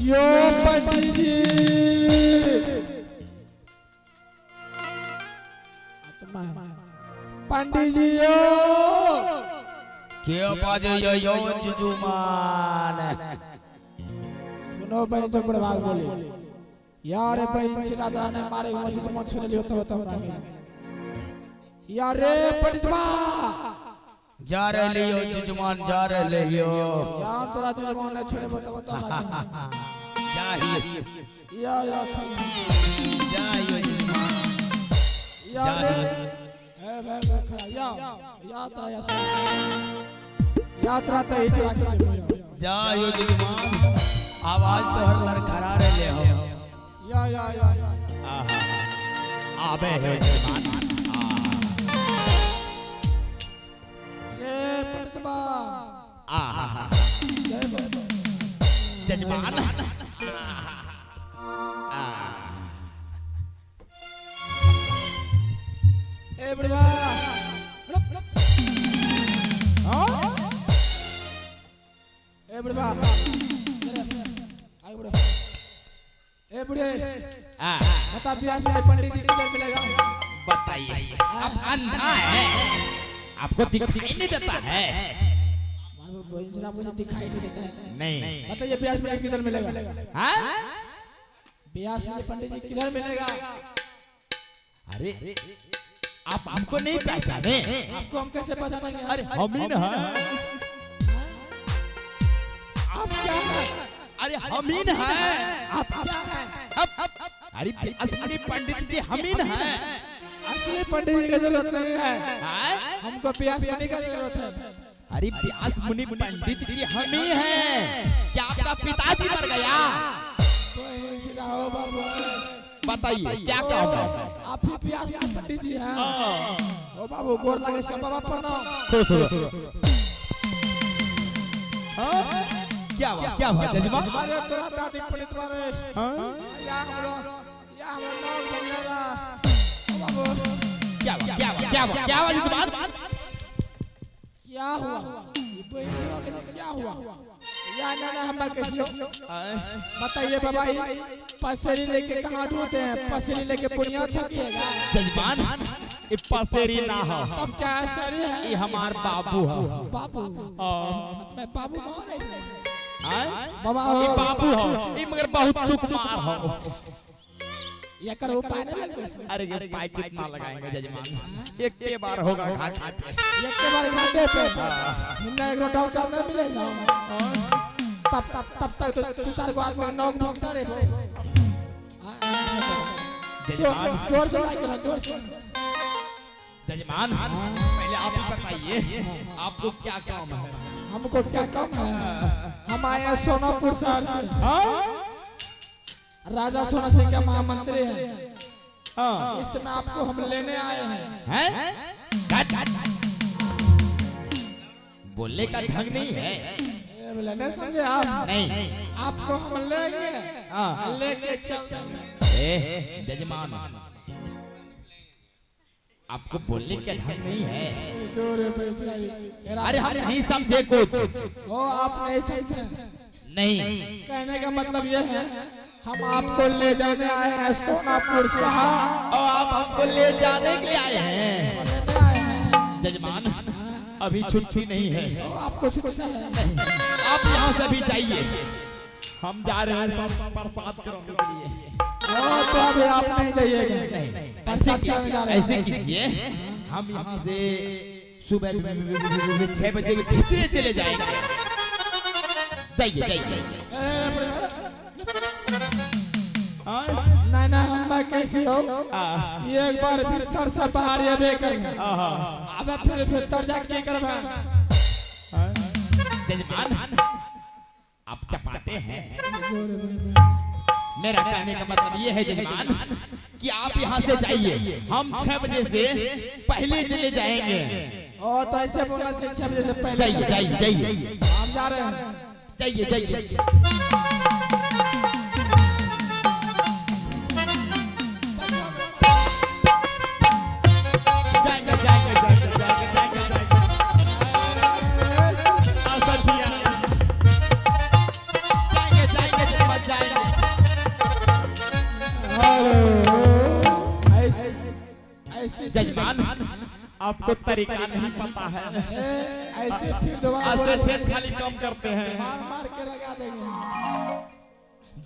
यो पंडित जी पंडित जी यो क्यों पाजे यो जुजुमान सुनो भाई जो बड़वा बोले यार भाई राजा ने मारे मस्जिद में छुड़ लियो तो यार रे पंडितवा जा रहे लियो जुजुमान जा रहे लियो यार तोरा जुजुमान ने छुड़े बताओ जा ही या जा यो जुजुमान या रे ए भाई खड़ा या तोरा यात्रा तो ही चला के जा यो जुजुमान आवाज तो हर लर खरा रे ले हो या आहा आबे है जुजुमान आहा जजमान ए बड़वा ए बड़वा आगे बढ़ो ए बूढ़े बता ब्यास में पंडित जी किधर मिलेगा बताइए आप अंधा है आपको दिखाई नहीं देता है आपको दिखाई नहीं देता है नहीं बताइए ब्यास में किधर मिलेगा हाँ ब्यास में पंडित जी किधर मिलेगा अरे आप हमको नहीं पहचाने आपको हम कैसे पहचानेंगे अरे हम ही ना आप क्या है अरे हम ही ना आप क्या है अरे असली पंडित जी हम ही ना असली पंडित जी की जरूरत नहीं है हमको ब्यास मुनि का जरूरत है अरे व्यास मुनि पंडित जी हम ही हैं क्या आपका पिताजी मर गया बाबू बताइए क्या काम है आप ही ब्यास मुनि पंडित जी हैं ओ बाबू गोर लगे सब बाबा प्रणाम क्या हुआ जजमान अरे तोरा दादी पंडित मारे या हम लोग बंगला ओ बाबू क्या हुआ जजमान क्या हुआ क्या हुआ या ना हम कैसे बताइए बाबा पसेरी लेके कहाँ ढूंढते हैं पसेरी लेके पुनिया छकिएगा जजमान ये पसेरी ना हो अब क्या सरी है ये हमार बाबू है बाबू मैं बाबू कौन है बाबा ये बाबू हो ये मगर बहुत सुकुमार हो ये करो उपाय नहीं लगबे अरे ये पाई कितना लगाएंगे जजमान एक के बार होगा घाट एक के बार घाटे पे मुन्ना एक डॉक्टर नहीं मिले जाओ तब तक तो दूसरे को आदमी नौक भोगता रहे जजमान जोर से लाइक जोर से जजमान पहले आप ही बताइए आपको क्या काम है हमको क्या काम है हम आए हैं सोनापुर शहर से राजा सोना सिंह के महामंत्री हैं इस समय आपको हम लेने आए हैं बोलने का ढंग नहीं है नहीं समझे आप नहीं आपको हम लेंगे लेके चल जजमान आपको बोलने का ढंग नहीं है अरे हम नहीं समझे कुछ वो आप नहीं समझे नहीं कहने का मतलब ये है हम आपको ले जाने आए हैं सोनापुर शहर और आप हमको ले जाने के लिए आए हैं जजमान अभी छुट्टी नहीं है आपको छुट्टी है आप यहाँ से भी जाइए हम जा रहे हैं सब प्रसाद कराने के लिए तो अभी आप नहीं जाइएगा ऐसे कीजिए हम यहाँ से सुबह 6 बजे धीरे चले जाएंगे जाइए नहीं हम कैसी हो एक बार भीतर से बाहर ये करेंगे अब फिर भीतर जाके करवा जजमान आप चपाते हैं मेरा कहने का मतलब ये है जजमान कि आप यहाँ से जाइए हम 6 बजे से पहले चले जाएंगे और तो ऐसे बोलना 6 बजे से पहले जाइए हम जा रहे हैं जाइए ऐसे जजमान आपको तरीका नहीं पता है। ऐसे फिर दोबारा ऐसे ठेठ खाली कम करते हैं। मार मार के लगा देंगे।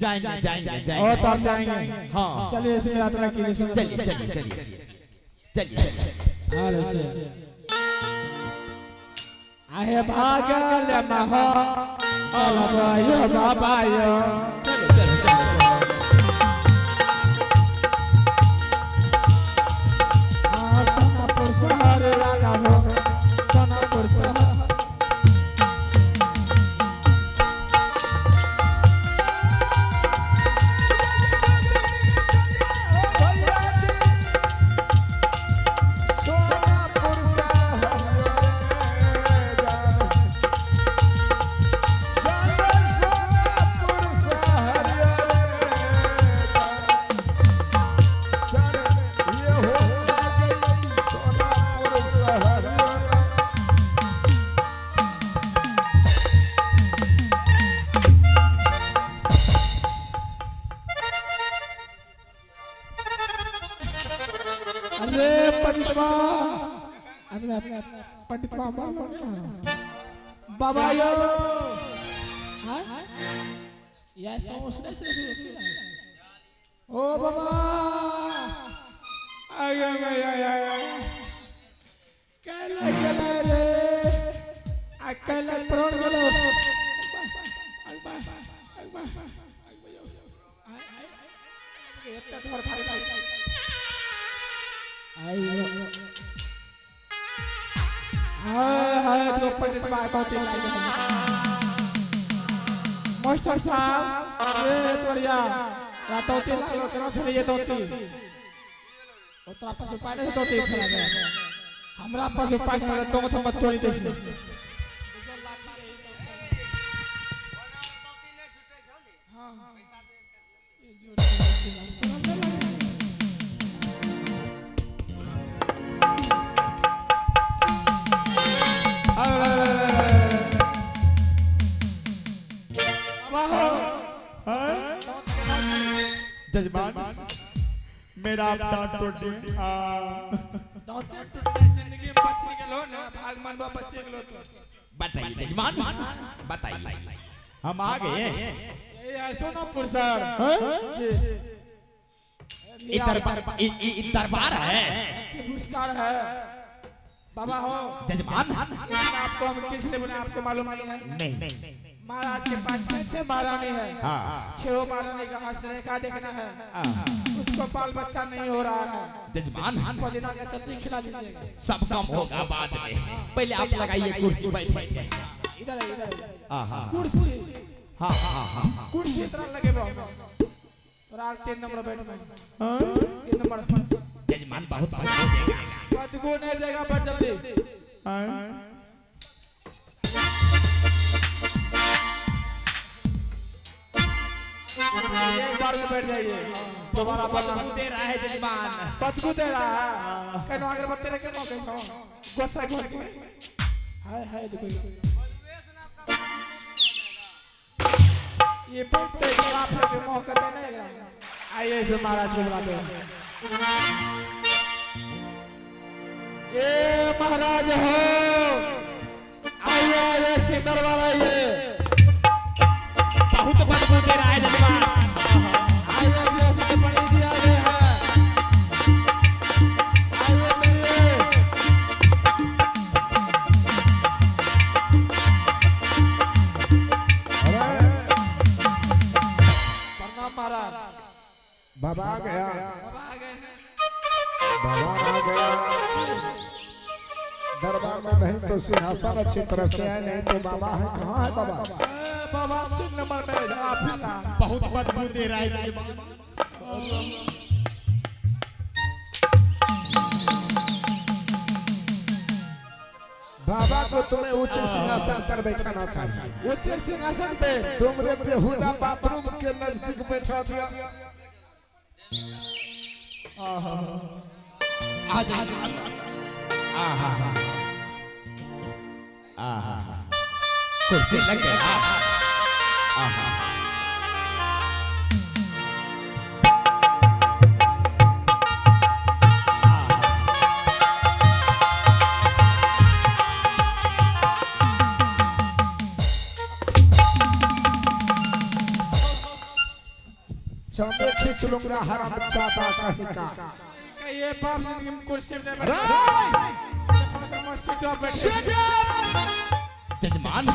जाएंगे जाएंगे और जाएंगे। तो आप जाएंगे। हाँ चलिए इसमें यात्रा कीजिए। चलिए चलिए चलिए चलिए। हाल से आहे भागल महा अलबायो बाबायो। चलो चलो चलो। सोनापुर शहर राजा हो सोनापुर शहर। अरे पंडितवा अरे पंडितवा बाबा यो हाँ ये सोचने से ओ बाबा आगे मैं आया कैले कैले रे अकेले प्रण गलो अगबा अगबा इतना थोड़ा खाली हाय तो पंडित बात होती है। मास्टर साहब ये तोड़िया रात होती लागलो करो से ये तोती और तो आपस उपाय नहीं तोती खड़ा गया हमरा पास उपाय मेरे दो तो मत तोड़ी देसी हां ये जोड़ जजमान मेरा आप डांट टूटे दांत टूटे जिंदगी में बच्चे के लो ना भगवान बा बच्चे के लो तो बताइए जजमान बताइए हम आ गए। ये है सोनापुर सर जी ये दरबार है कि भूसकार है बाबा हो जजमान। आपको हम किस लिए बोले आपको मालूम नहीं है? नहीं महाराज के पास छह महारानी है। हाँ। छह महारानी का हंसरेखा देखना है। उसको बाल बच्चा नहीं हो रहा है जजमान। पुदीना के सब्जी खिला दीजिएगा। सब कम होगा बाद में, पहले आप लगाइए कुर्सी बैठेंगे। इधर इधर कुर्सी। हाँ कुर्सी इतना लगे और आप 3 नंबर बैठ में 3 नंबर जजमान बहुत बदबू नहीं देगा बैठ जल्दी। एक बार में बैठ जाइए। दोबारा बदबू दे रहा है जजमान, बदबू दे रहा है। कहनो अगरबत्ती रखे मौके को गोसा घोट के हाय देखो ये बैठते आप लोग के मौका दे नहीं। आइए सो महाराज को बुलाते हैं। ये महाराज हो आइए सिंदर वाला ये बहुत बदबू दे रहा है जजमान। आइए जैसे बड़ी दिया है आइए मेरे प्रणाम महाराज। बाबा आ गया, बाबा आ गए हैं। बाबा आ गया। दरबार में नहीं तो सिंहासन अच्छी तरह से है, नहीं तो बाबा है। कहाँ है बाबा? बाबा 3 नंबर में जरा फिरना। बहुत बदबू दे रहा है जजमान। बाबा को तुम्हें उच्च सिंहासन पर बैठाना चाहिए। उच्च सिंहासन पे तुमरे बेहुदा बाथरूम के नजदीक बैठा दिया। आ जजमान। कुर्सी लग गया। चौबे खींच लूंगा हराम चाटा कहीं का। ये बाप जिंदगी में कुर्सी में नहीं Shut up! जजमान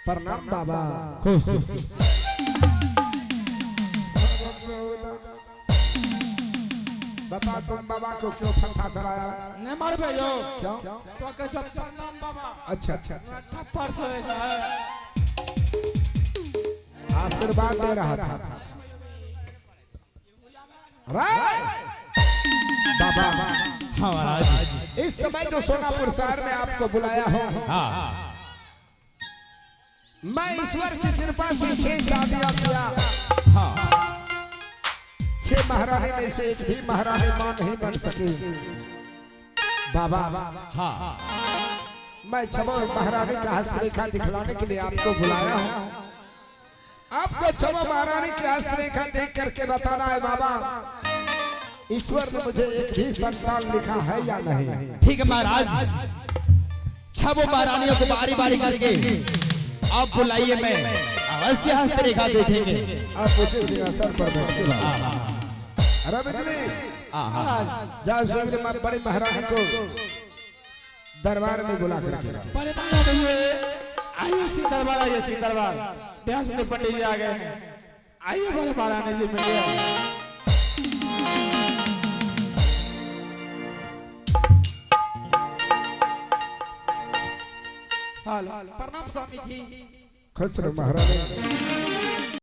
प्रणाम बाबा। खुश बता तुम बाबा को क्यों फंसा चढ़ाया? नहीं मार भाइयों क्यों? तो कैसा प्रणाम बाबा अच्छा अच्छा थप्पड़ से ऐसा है आशीर्वाद दे रहा था बाबा। हाँ महाराज। इस समय जो सोनापुर शहर में आपको बुलाया हो, हाँ मैं ईश्वर की कृपा से 6 शादियां किया। हाँ 6 महारानी में से एक भी महारानी मां नहीं बन सकी बाबा। हाँ मैं छमो महारानी का हस्तरेखा दिखलाने के लिए आपको बुलाया हूँ। आपको छमो महारानी की हस्तरेखा देख करके बताना है बाबा, ईश्वर ने मुझे एक भी संतान लिखा है या नहीं। ठीक है महाराज, छह महारानियों को बारी बारी करके आप बुलाइए, मैं अवश्य हस्तरेखा देखेंगे। आप उसी सिंहासन पर बैठिए। अरे बिजली जाओ शीघ्र मैं बड़ी महारानी को दरबार में बुला करके लाओ। बड़े महाराज आइए सी दरबार, आइए सी दरबार। ब्यास में पंडित जी आ गए हैं, आइए बड़े महारानी जी मिलिए। प्रणाम स्वामी जी। खुश रहो महारानी।